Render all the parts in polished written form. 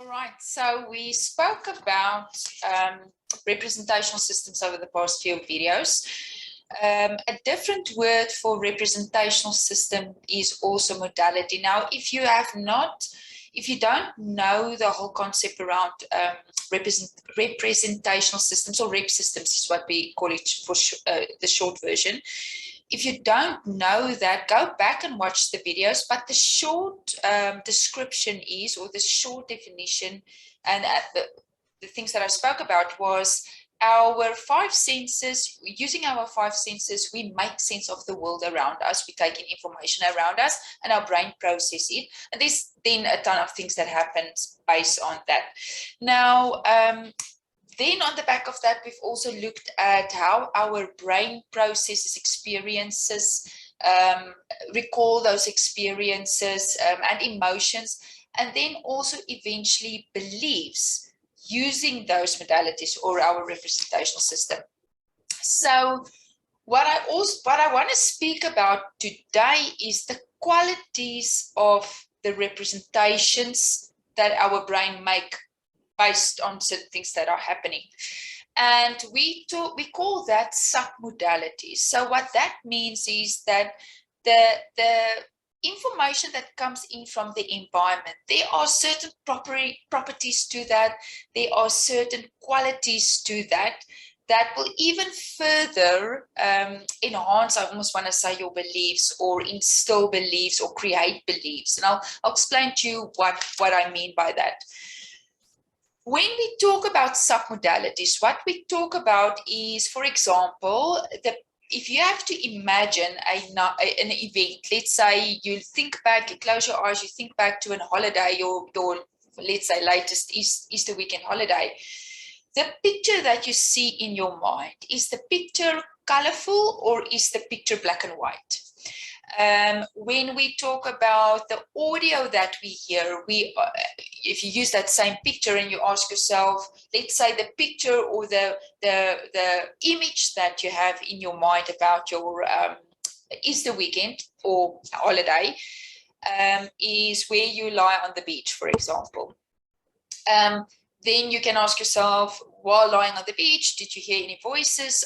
right, so we spoke about representational systems over the past few videos. A different word for representational system is also modality. Now, if you don't know the whole concept around representational systems, or rep systems is what we call it for the short version. If you don't know that, go back and watch the videos, but the short description is, or the short definition, and the things that I spoke about was our five senses. Using our five senses, we make sense of the world around us. We take in information around us and our brain processes it. And there's then a ton of things that happen based on that. Now, then on the back of that, we've also looked at how our brain processes experiences, recall those experiences and emotions, and then also eventually beliefs using those modalities or our representational system. So what I want to speak about today is the qualities of the representations that our brain make based on certain things that are happening. And we call that submodalities. So what that means is that the information that comes in from the environment, there are certain properties to that, there are certain qualities to that will even further enhance, I almost want to say, your beliefs, or instill beliefs, or create beliefs. And I'll explain to you what I mean by that. When we talk about submodalities, what we talk about is, for example, if you have to imagine an event, let's say you think back, you close your eyes, you think back to a holiday, your let's say latest Easter weekend holiday. The picture that you see in your mind, is the picture colorful or is the picture black and white? When we talk about the audio that we hear, if you use that same picture and you ask yourself, let's say the picture or the image that you have in your mind about your Easter weekend or holiday is where you lie on the beach, for example. Then you can ask yourself, while lying on the beach, did you hear any voices?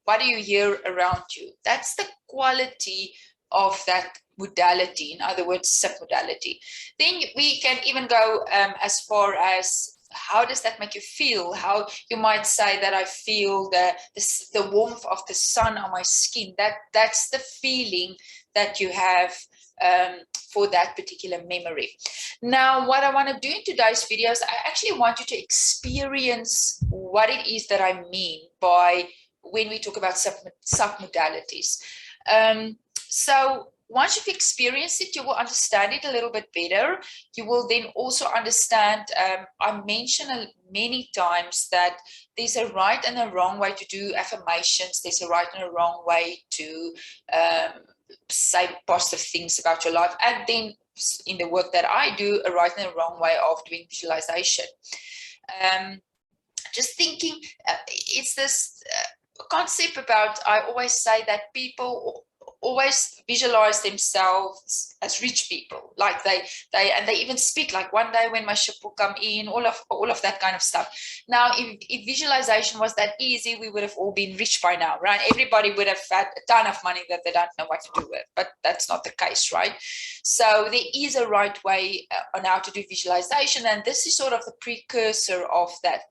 What do you hear around you? That's the quality of that modality, in other words, submodality. Then we can even go as far as, how does that make you feel? How you might say that I feel the warmth of the sun on my skin. That's the feeling that you have for that particular memory. Now, what I want to do in today's videos, I actually want you to experience what it is that I mean by when we talk about submodalities. So once you've experienced it, you will understand it a little bit better. You will then also understand, I mentioned many times that there's a right and a wrong way to do affirmations. There's a right and a wrong way to say positive things about your life. And then in the work that I do, a right and a wrong way of doing visualization. Just thinking, it's this concept about, I always say that people always visualize themselves as rich people, like they even speak like, one day when my ship will come in, all of that kind of stuff. Now, if visualization was that easy, we would have all been rich by now, right? Everybody would have had a ton of money that they don't know what to do with, but that's not the case, right? So there is a right way on how to do visualization, and this is sort of the precursor of that.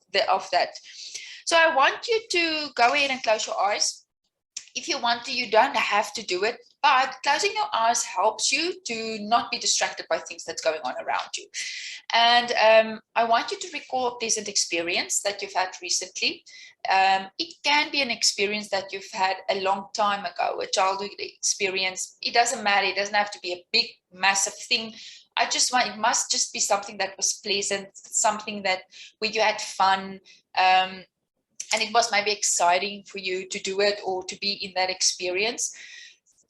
So I want you to go ahead and close your eyes. If you want to, you don't have to do it, but closing your eyes helps you to not be distracted by things that's going on around you. And I want you to recall a pleasant experience that you've had recently. It can be an experience that you've had a long time ago, a childhood experience. It doesn't matter. It doesn't have to be a big, massive thing. It must just be something that was pleasant, something that where you had fun, and it was maybe exciting for you to do it or to be in that experience.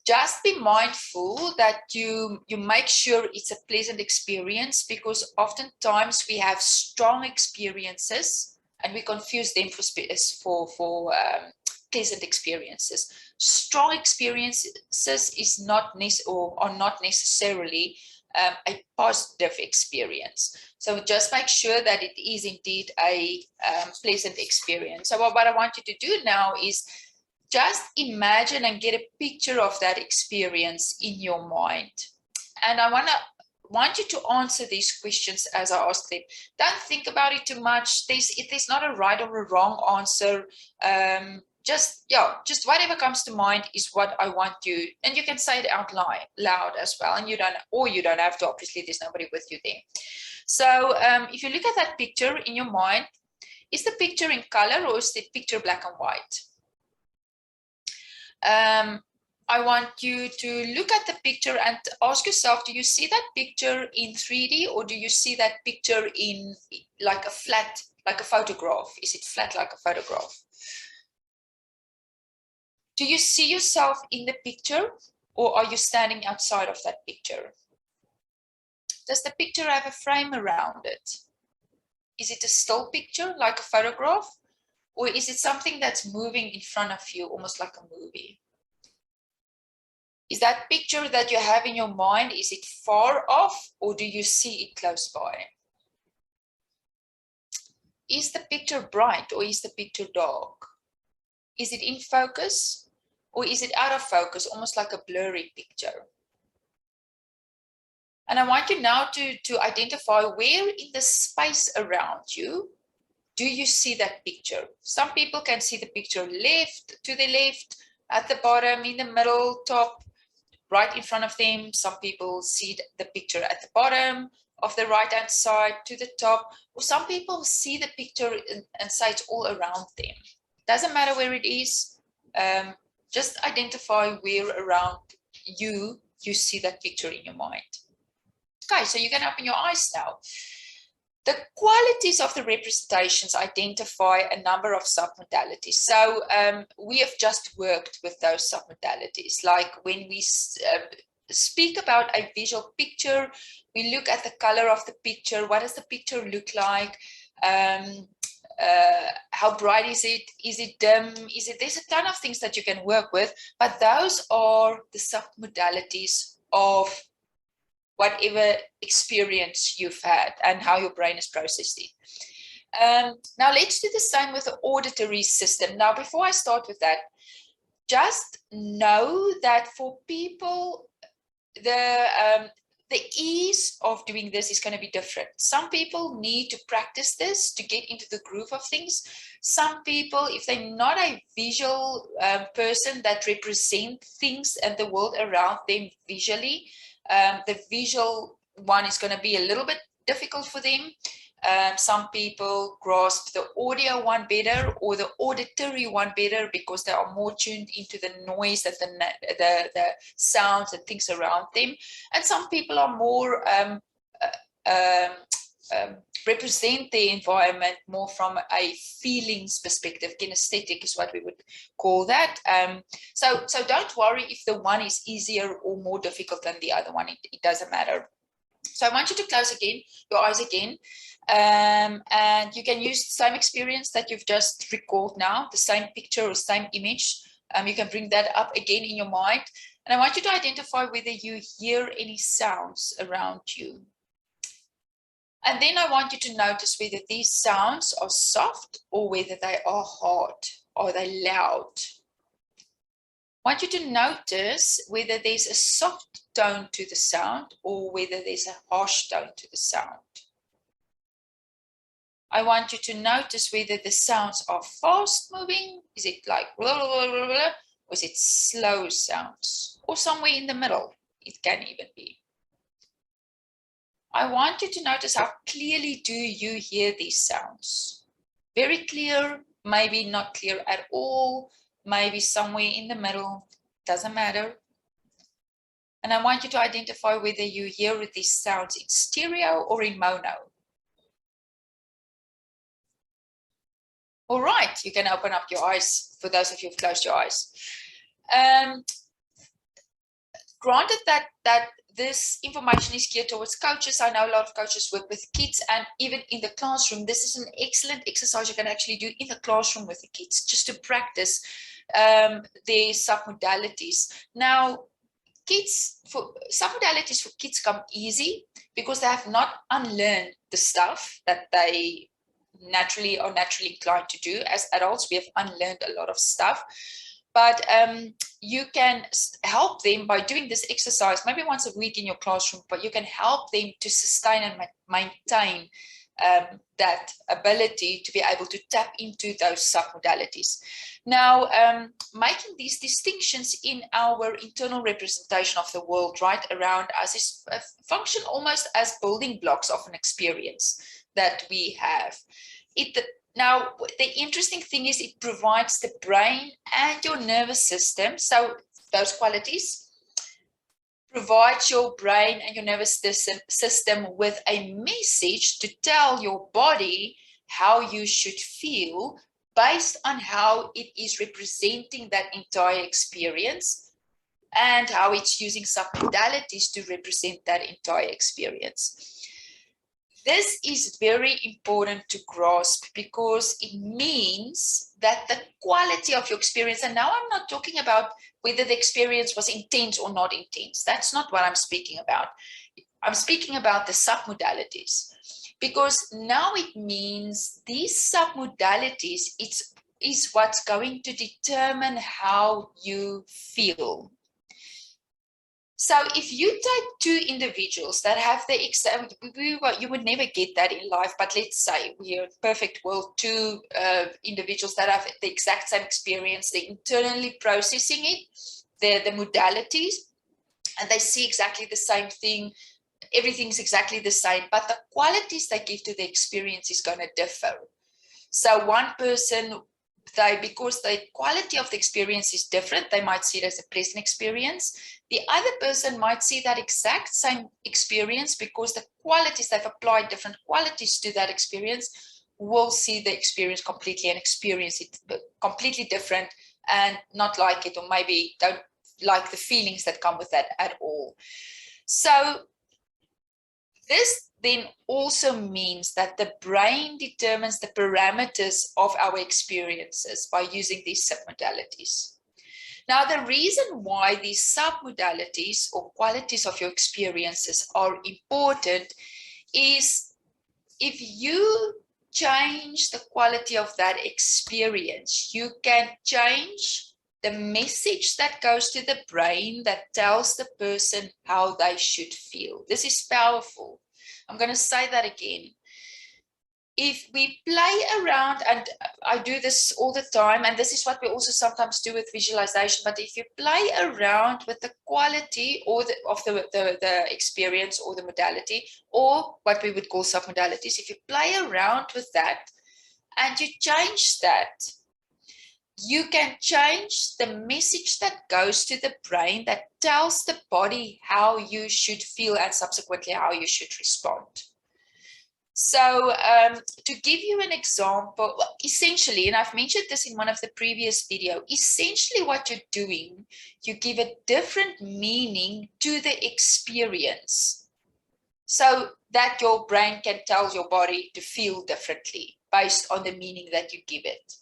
Just be mindful that you make sure it's a pleasant experience, because oftentimes we have strong experiences and we confuse them for pleasant experiences. Strong experiences are not necessarily a positive experience. So just make sure that it is indeed a pleasant experience. So what I want you to do now is just imagine and get a picture of that experience in your mind. And I want you to answer these questions as I ask them. Don't think about it too much. There's not a right or a wrong answer. Just whatever comes to mind is what I want you, and you can say it out loud as well. And you don't have to, obviously there's nobody with you there. So if you look at that picture in your mind, is the picture in color or is the picture black and white? I want you to look at the picture and ask yourself, do you see that picture in 3D or do you see that picture in like a flat, like a photograph? Is it flat like a photograph? Do you see yourself in the picture or are you standing outside of that picture? Does the picture have a frame around it? Is it a still picture like a photograph? Or is it something that's moving in front of you, almost like a movie? Is that picture that you have in your mind, is it far off or do you see it close by? Is the picture bright or is the picture dark? Is it in focus or is it out of focus, almost like a blurry picture? And I want you now to identify where in the space around you do you see that picture. Some people can see the picture to the left, at the bottom, in the middle, top, right in front of them. Some people see the picture at the bottom of the right-hand side to the top, or some people see the picture and say it's all around them. Doesn't matter where it is, just identify where around you see that picture in your mind. Okay, so you can open your eyes now. The qualities of the representations identify a number of submodalities. So we have just worked with those submodalities. Like when we speak about a visual picture, we look at the color of the picture. What does the picture look like? How bright is it? Is it dim? There's a ton of things that you can work with, but those are the submodalities of whatever experience you've had and how your brain has processed it. Now let's do the same with the auditory system. Now, before I start with that, just know that for people, the ease of doing this is going to be different. Some people need to practice this to get into the groove of things. Some people, if they're not a visual person that represent things and the world around them visually, the visual one is going to be a little bit difficult for them. Some people grasp the audio one better or the auditory one better because they are more tuned into the noise and the sounds and things around them. And some people are more represent the environment more from a feelings perspective. Kinesthetic is what we would call that. So don't worry if the one is easier or more difficult than the other one. It doesn't matter. So I want you to close your eyes again. And you can use the same experience that you've just recalled now, the same picture or same image. You can bring that up again in your mind. And I want you to identify whether you hear any sounds around you. And then I want you to notice whether these sounds are soft or whether they are hard. Are they loud? I want you to notice whether there's a soft tone to the sound or whether there's a harsh tone to the sound. I want you to notice whether the sounds are fast moving. Is it like blah, blah, blah, blah, or is it slow sounds? Or somewhere in the middle, it can even be. I want you to notice how clearly do you hear these sounds. Very clear, maybe not clear at all, maybe somewhere in the middle, doesn't matter. And I want you to identify whether you hear these sounds in stereo or in mono. All right, you can open up your eyes for those of you who've closed your eyes. Granted that this information is geared towards coaches. I know a lot of coaches work with kids, and even in the classroom, this is an excellent exercise you can actually do in the classroom with the kids, just to practice their submodalities. Now, kids, for submodalities for kids come easy because they have not unlearned the stuff that they naturally inclined to do. As adults, we have unlearned a lot of stuff. But you can help them by doing this exercise, maybe once a week in your classroom, but you can help them to sustain and maintain that ability to be able to tap into those submodalities. Now, making these distinctions in our internal representation of the world right around us is function almost as building blocks of an experience that we have. Now, the interesting thing is it provides the brain and your nervous system, so those qualities, provides your brain and your nervous system with a message to tell your body how you should feel based on how it is representing that entire experience and how it's using submodalities to represent that entire experience. This is very important to grasp because it means that the quality of your experience, and now I'm not talking about whether the experience was intense or not intense. That's not what I'm speaking about. I'm speaking about the submodalities, because now it means these submodalities is what's going to determine how you feel. So if you take two individuals that have the exact, you would never get that in life, but let's say we are in a perfect world, two individuals that have the exact same experience, they're internally processing it, the modalities, and they see exactly the same thing, everything's exactly the same, but the qualities they give to the experience is going to differ. So one person, because the quality of the experience is different, they might see it as a pleasant experience. The other person might see that exact same experience because the qualities, they've applied different qualities to that experience, will see the experience completely and experience it completely different and not like it, or maybe don't like the feelings that come with that at all. So this then also means that the brain determines the parameters of our experiences by using these submodalities. Now, the reason why these submodalities or qualities of your experiences are important is if you change the quality of that experience, you can change the message that goes to the brain that tells the person how they should feel. This is powerful. I'm going to say that again. If we play around, and I do this all the time, and this is what we also sometimes do with visualization, but if you play around with the quality or of the experience or the modality, or what we would call submodalities, if you play around with that and you change that, you can change the message that goes to the brain that tells the body how you should feel and subsequently how you should respond. So to give you an example, essentially, and I've mentioned this in one of the previous videos, essentially what you're doing, you give a different meaning to the experience so that your brain can tell your body to feel differently based on the meaning that you give it.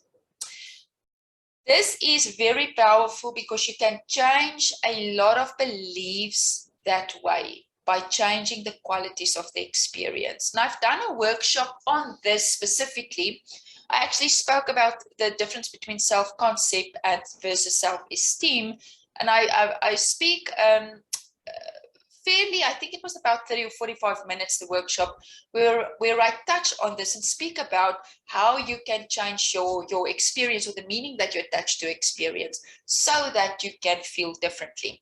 This is very powerful because you can change a lot of beliefs that way by changing the qualities of the experience. And I've done a workshop on this specifically. I actually spoke about the difference between self-concept and versus self-esteem. And I speak fairly, I think it was about 30 or 45 minutes, the workshop, where I touch on this and speak about how you can change your experience or the meaning that you attach to experience so that you can feel differently.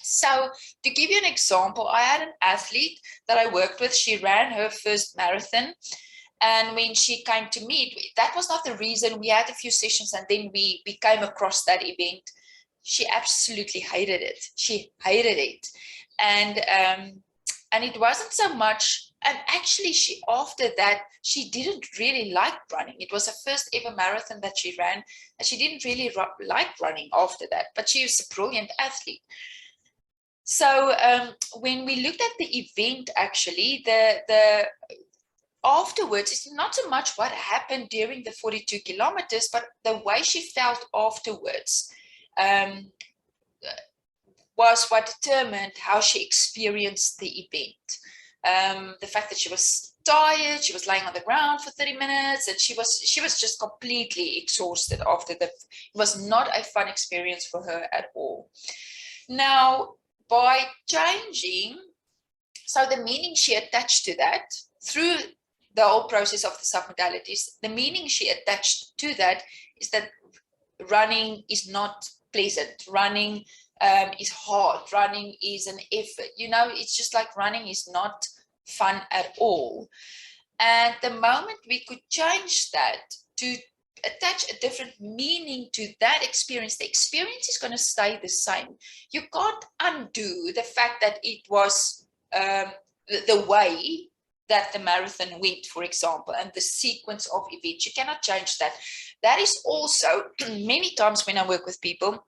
So to give you an example, I had an athlete that I worked with. She ran her first marathon. And when she came to me, that was not the reason. We had a few sessions and then we came across that event. She absolutely hated it. She hated it. And it wasn't so much, and actually after that, she didn't really like running. It was her first ever marathon that she ran, and she didn't really like running after that, but she was a brilliant athlete. So when we looked at the event, actually, the afterwards, it's not so much what happened during the 42 kilometers, but the way she felt afterwards. was what determined how she experienced the event. The fact that she was tired, she was lying on the ground for 30 minutes, and she was just completely exhausted after it was not a fun experience for her at all. Now, by changing, so the meaning she attached to that through the whole process of the submodalities, the meaning she attached to that is that running is not pleasant. Running is hard. Running is an effort. You know, it's just like running is not fun at all. And the moment we could change that to attach a different meaning to that experience, the experience is going to stay the same. You can't undo the fact that it was the way that the marathon went, for example, and the sequence of events. You cannot change that. That is also many times when I work with people,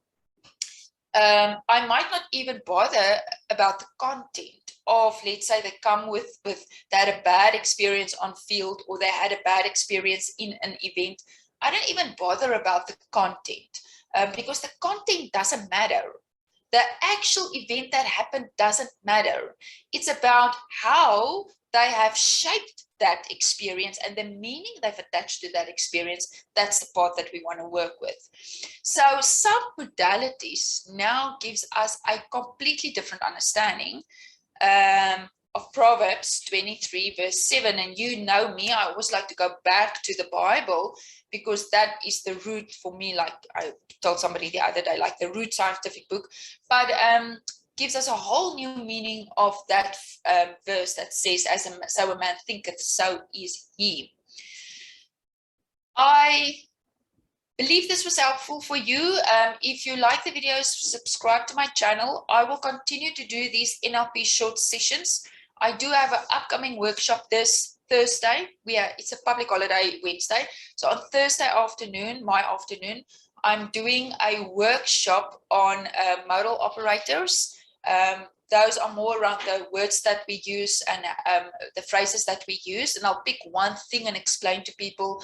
I might not even bother about the content of, let's say, they come with they had a bad experience on field, or they had a bad experience in an event. I don't even bother about the content because the content doesn't matter. The actual event that happened doesn't matter. It's about how they have shaped that experience and the meaning they've attached to that experience. That's the part that we want to work with. So submodalities now gives us a completely different understanding of Proverbs 23 verse 7. And you know me, I always like to go back to the Bible because that is the root for me. Like I told somebody the other day, like the root scientific book, but gives us a whole new meaning of that verse that says, so a man thinketh, so is he. I believe this was helpful for you. If you like the videos, subscribe to my channel. I will continue to do these NLP short sessions. I do have an upcoming workshop this Thursday. It's a public holiday Wednesday. So on Thursday afternoon, my afternoon, I'm doing a workshop on modal operators. Those are more around the words that we use and the phrases that we use. And I'll pick one thing and explain to people.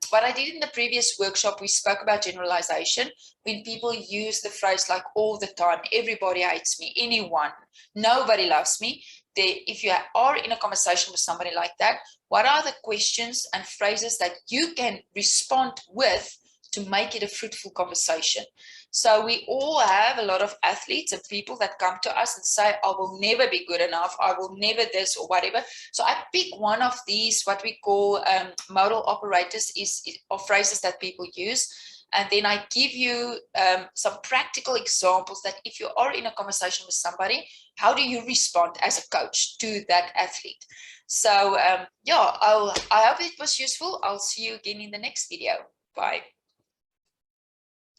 What I did in the previous workshop, we spoke about generalization. When people use the phrase like all the time, everybody hates me, anyone, nobody loves me. If you are in a conversation with somebody like that, what are the questions and phrases that you can respond with to make it a fruitful conversation? So we all have a lot of athletes and people that come to us and say, I will never be good enough, I will never this or whatever. So I pick one of these, what we call modal operators, or phrases that people use. And then I give you some practical examples that if you are in a conversation with somebody, how do you respond as a coach to that athlete? So yeah, I hope it was useful. I'll see you again in the next video. Bye.